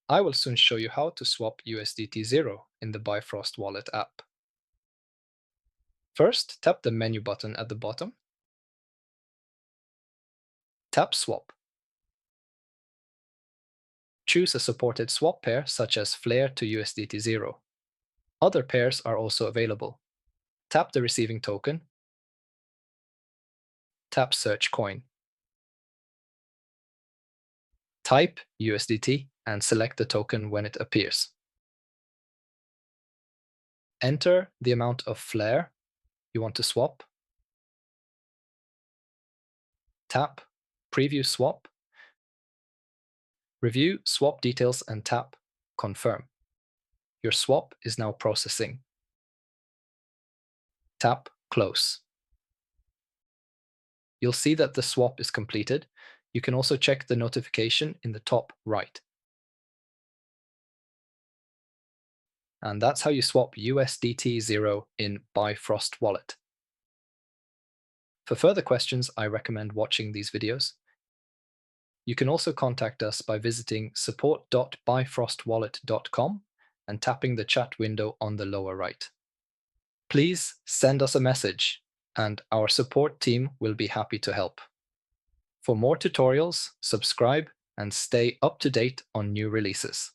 I will soon show you how to swap USDT0 in the Bifrost Wallet app. First, tap the menu button at the bottom. Tap Swap. Choose a supported swap pair such as Flare to USDT0. Other pairs are also available. Tap the receiving token. Tap Search Coin. Type USDT and select the token when it appears. Enter the amount of Flare you want to swap. Tap Preview Swap. Review swap details and tap Confirm. Your swap is now processing. Tap Close. You'll see that the swap is completed. You can also check the notification in the top right. And that's how you swap USDT0 in Bifrost Wallet. For further questions, I recommend watching these videos. You can also contact us by visiting support.bifrostwallet.com and tapping the chat window on the lower right. Please send us a message, and our support team will be happy to help. For more tutorials, subscribe and stay up to date on new releases.